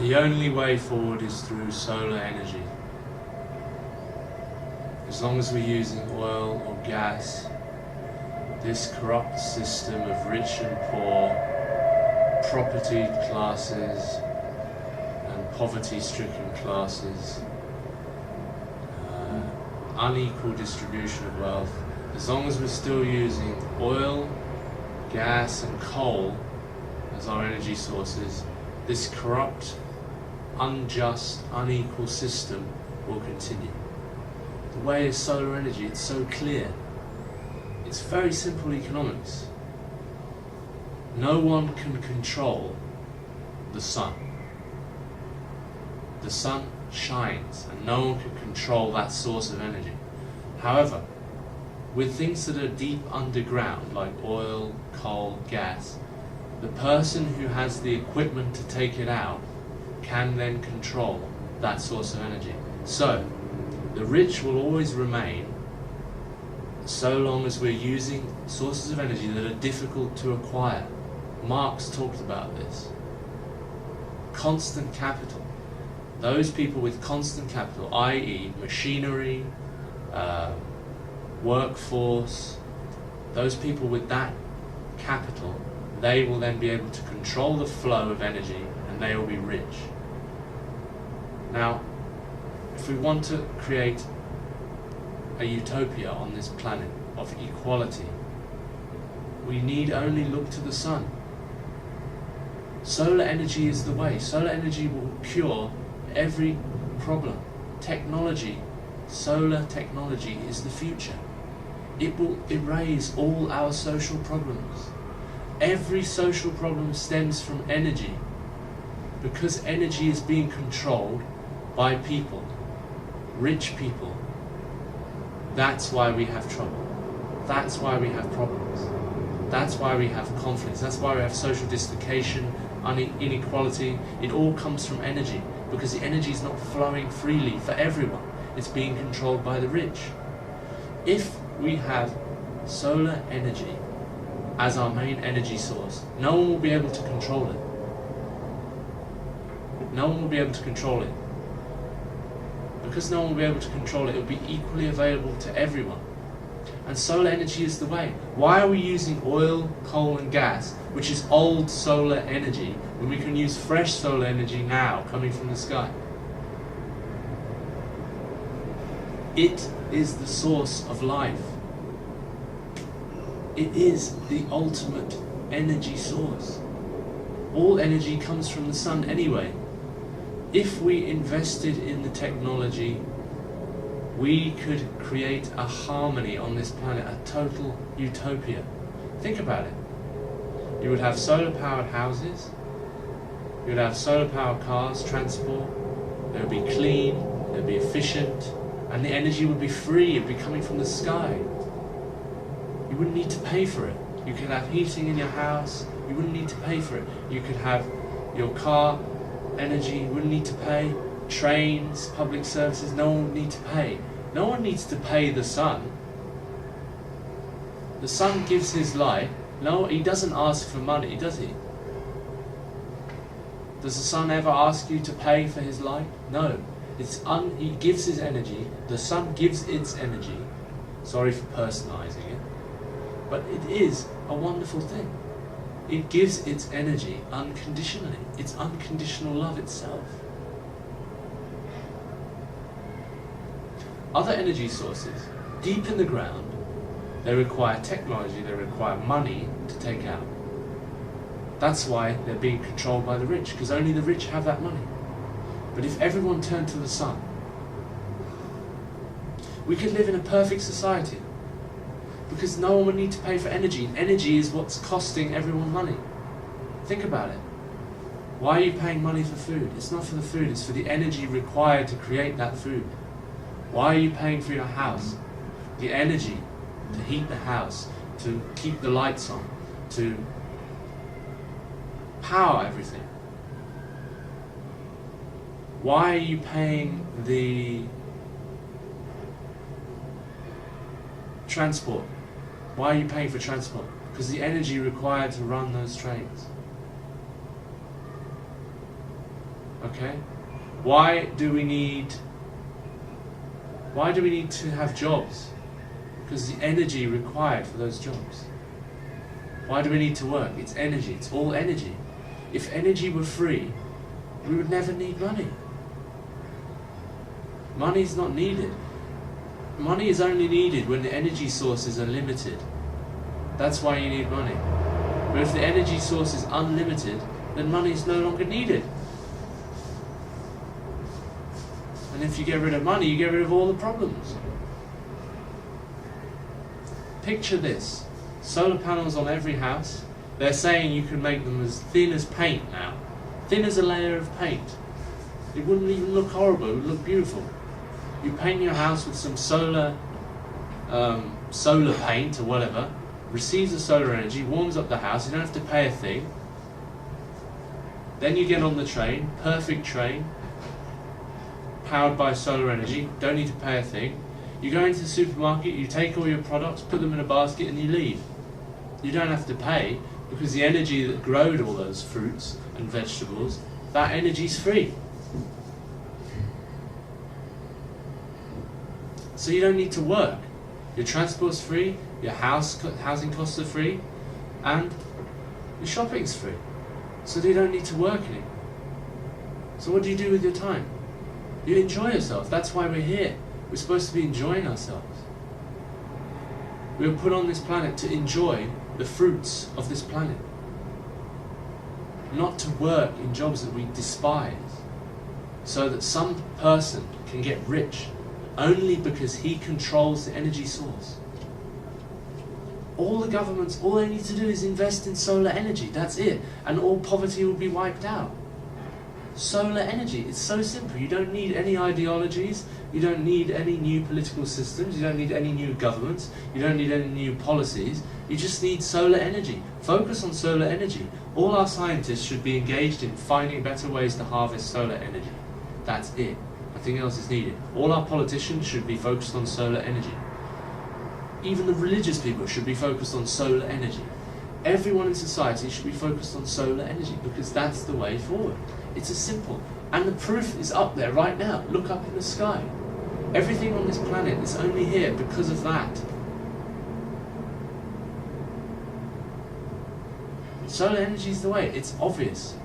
The only way forward is through solar energy. As long as we're using oil or gas, this corrupt system of rich and poor, property classes and poverty-stricken classes, unequal distribution of wealth, as long as we're still using oil, gas and coal as our energy sources, this corrupt, unjust, unequal system will continue. The way is solar energy, it's so clear. It's very simple economics. No one can control the sun. The sun shines and no one can control that source of energy. However, with things that are deep underground, like oil, coal, gas, the person who has the equipment to take it out can then control that source of energy. So, the rich will always remain so long as we're using sources of energy that are difficult to acquire. Marx talked about this. Constant capital. Those people with constant capital, i.e. machinery, workforce, those people with that capital, they will then be able to control the flow of energy and they will be rich. Now, if we want to create a utopia on this planet of equality, we need only look to the sun. Solar energy is the way. Solar energy will cure every problem. Technology, solar technology is the future. It will erase all our social problems. Every social problem stems from energy, because energy is being controlled by people, rich people. That's why we have trouble. That's why we have problems. That's why we have conflicts. That's why we have social dislocation, inequality. It all comes from energy, because the energy is not flowing freely for everyone. It's being controlled by the rich. If we have solar energy as our main energy source, no one will be able to control it. No one will be able to control it. Because no one will be able to control it, it will be equally available to everyone. And solar energy is the way. Why are we using oil, coal and gas, which is old solar energy, when we can use fresh solar energy now, coming from the sky? It is the source of life. It is the ultimate energy source. All energy comes from the sun anyway. If we invested in the technology, we could create a harmony on this planet, a total utopia. Think about it. You would have solar powered houses, you would have solar powered cars, transport, they would be clean, they would be efficient, and the energy would be free, it would be coming from the sky. You wouldn't need to pay for it. You could have heating in your house, you wouldn't need to pay for it. You could have your car energy, you wouldn't need to pay. Trains, public services, no one would need to pay. No one needs to pay the sun. The sun gives his light. No, he doesn't ask for money, does he? Does the sun ever ask you to pay for his light? No. He gives his energy. The sun gives its energy. Sorry for personalizing it. But it is a wonderful thing. It gives its energy unconditionally. It's unconditional love itself. Other energy sources, deep in the ground, they require technology, they require money to take out. That's why they're being controlled by the rich, because only the rich have that money. But if everyone turned to the sun, we could live in a perfect society, because no one would need to pay for energy. Energy is what's costing everyone money. Think about it. Why are you paying money for food? It's not for the food, it's for the energy required to create that food. Why are you paying for your house? The energy to heat the house, to keep the lights on, to power everything. Why are you paying the transport? Why are you paying for transport? Because the energy required to run those trains. Okay? Why do we need to have jobs? Because the energy required for those jobs. Why do we need to work? It's energy. It's all energy. If energy were free, we would never need money. Money is not needed. Money is only needed when the energy sources are limited. That's why you need money. But if the energy source is unlimited, then money is no longer needed. And if you get rid of money, you get rid of all the problems. Picture this. Solar panels on every house. They're saying you can make them as thin as paint now. Thin as a layer of paint. It wouldn't even look horrible, it would look beautiful. You paint your house with some solar paint or whatever, receives the solar energy, warms up the house, you don't have to pay a thing. Then you get on the train, perfect train, powered by solar energy, don't need to pay a thing. You go into the supermarket, you take all your products, put them in a basket and you leave. You don't have to pay because the energy that growed all those fruits and vegetables, that energy's free. So you don't need to work. Your transport's free, your housing costs are free, and your shopping's free. So you don't need to work anymore. So what do you do with your time? You enjoy yourself. That's why we're here. We're supposed to be enjoying ourselves. We were put on this planet to enjoy the fruits of this planet. Not to work in jobs that we despise, so that some person can get rich only because he controls the energy source. All the governments, all they need to do is invest in solar energy, that's it, and all poverty will be wiped out. Solar energy, it's so simple. You don't need any ideologies, you don't need any new political systems, you don't need any new governments, you don't need any new policies, you just need solar energy. Focus on solar energy. All our scientists should be engaged in finding better ways to harvest solar energy. That's it. Nothing else is needed. All our politicians should be focused on solar energy. Even the religious people should be focused on solar energy. Everyone in society should be focused on solar energy because that's the way forward. It's as simple. And the proof is up there right now. Look up in the sky. Everything on this planet is only here because of that. Solar energy is the way. It's obvious.